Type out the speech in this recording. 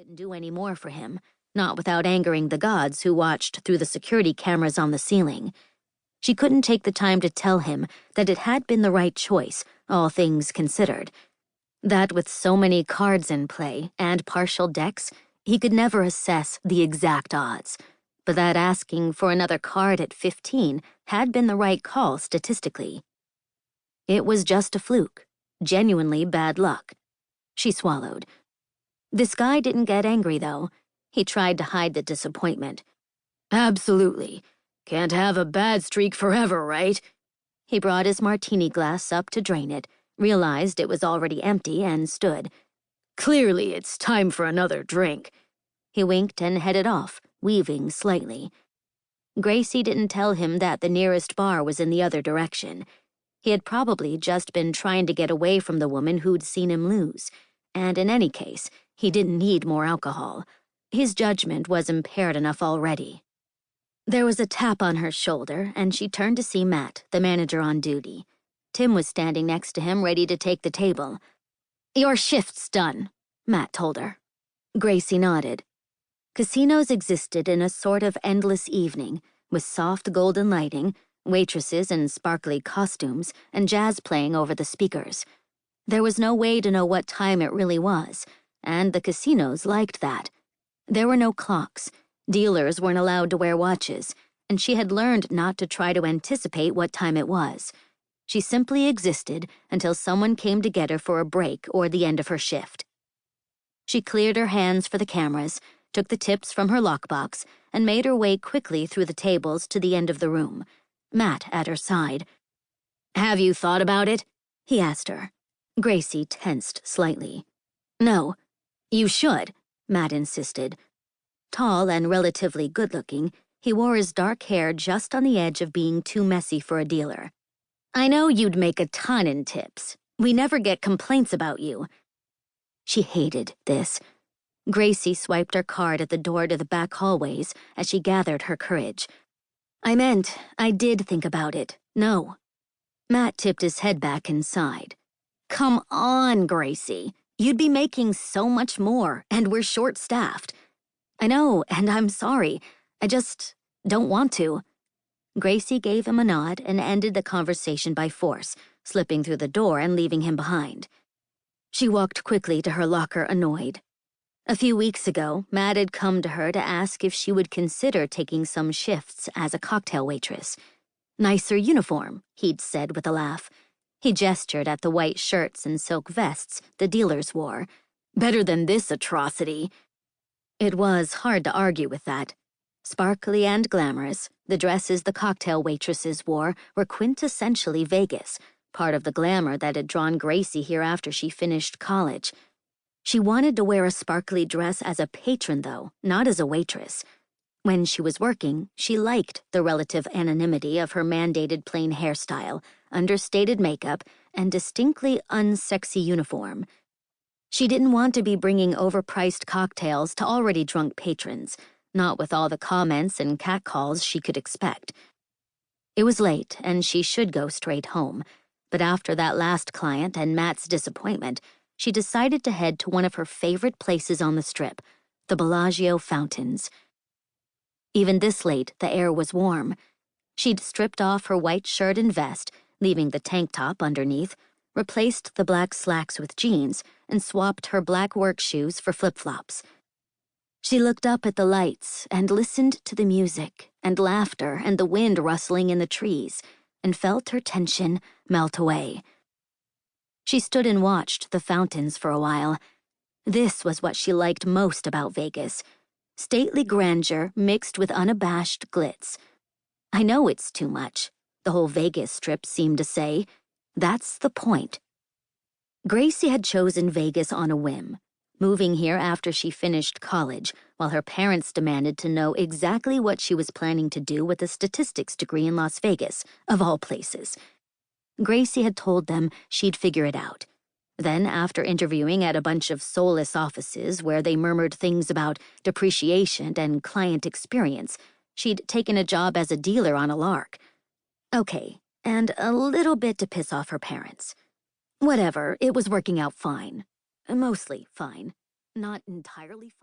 couldn't do any more for him, not without angering the gods who watched through the security cameras on the ceiling. She couldn't take the time to tell him that it had been the right choice, all things considered. That with so many cards in play and partial decks, he could never assess the exact odds, but that asking for another card at 15 had been the right call statistically. It was just a fluke, genuinely bad luck. She swallowed. This guy didn't get angry, though. He tried to hide the disappointment. Absolutely. Can't have a bad streak forever, right? He brought his martini glass up to drain it, realized it was already empty, and stood. Clearly, it's time for another drink. He winked and headed off, weaving slightly. Gracie didn't tell him that the nearest bar was in the other direction. He had probably just been trying to get away from the woman who'd seen him lose, and in any case, he didn't need more alcohol. His judgment was impaired enough already. There was a tap on her shoulder, and she turned to see Matt, the manager on duty. Tim was standing next to him, ready to take the table. "Your shift's done," Matt told her. Gracie nodded. Casinos existed in a sort of endless evening, with soft golden lighting, waitresses in sparkly costumes, and jazz playing over the speakers. There was no way to know what time it really was, and the casinos liked that. There were no clocks. Dealers weren't allowed to wear watches, and she had learned not to try to anticipate what time it was. She simply existed until someone came to get her for a break or the end of her shift. She cleared her hands for the cameras, took the tips from her lockbox, and made her way quickly through the tables to the end of the room, Matt at her side. "Have you thought about it?" he asked her. Gracie tensed slightly. "No." "You should," Matt insisted. Tall and relatively good-looking, he wore his dark hair just on the edge of being too messy for a dealer. "I know you'd make a ton in tips. We never get complaints about you." She hated this. Gracie swiped her card at the door to the back hallways as she gathered her courage. I did think about it. No." Matt tipped his head back and sighed. "Come on, Gracie. You'd be making so much more, and we're short-staffed." "I know, and I'm sorry. I just don't want to." Gracie gave him a nod and ended the conversation by force, slipping through the door and leaving him behind. She walked quickly to her locker, annoyed. A few weeks ago, Matt had come to her to ask if she would consider taking some shifts as a cocktail waitress. "Nicer uniform," he'd said with a laugh. He gestured at the white shirts and silk vests the dealers wore. "Better than this atrocity." It was hard to argue with that. Sparkly and glamorous, the dresses the cocktail waitresses wore were quintessentially Vegas, part of the glamour that had drawn Gracie here after she finished college. She wanted to wear a sparkly dress as a patron, though, not as a waitress. When she was working, she liked the relative anonymity of her mandated plain hairstyle, understated makeup, and distinctly unsexy uniform. She didn't want to be bringing overpriced cocktails to already drunk patrons, not with all the comments and catcalls she could expect. It was late, and she should go straight home, but after that last client and Matt's disappointment, she decided to head to one of her favorite places on the Strip, the Bellagio Fountains. Even this late, the air was warm. She'd stripped off her white shirt and vest, leaving the tank top underneath, replaced the black slacks with jeans, and swapped her black work shoes for flip-flops. She looked up at the lights and listened to the music and laughter and the wind rustling in the trees and felt her tension melt away. She stood and watched the fountains for a while. This was what she liked most about Vegas. Stately grandeur mixed with unabashed glitz. "I know it's too much," the whole Vegas Strip seemed to say. "That's the point." Gracie had chosen Vegas on a whim, moving here after she finished college, while her parents demanded to know exactly what she was planning to do with a statistics degree in Las Vegas, of all places. Gracie had told them she'd figure it out. Then, after interviewing at a bunch of soulless offices where they murmured things about depreciation and client experience, she'd taken a job as a dealer on a lark. Okay, and a little bit to piss off her parents. Whatever, it was working out fine. Mostly fine. Not entirely fine.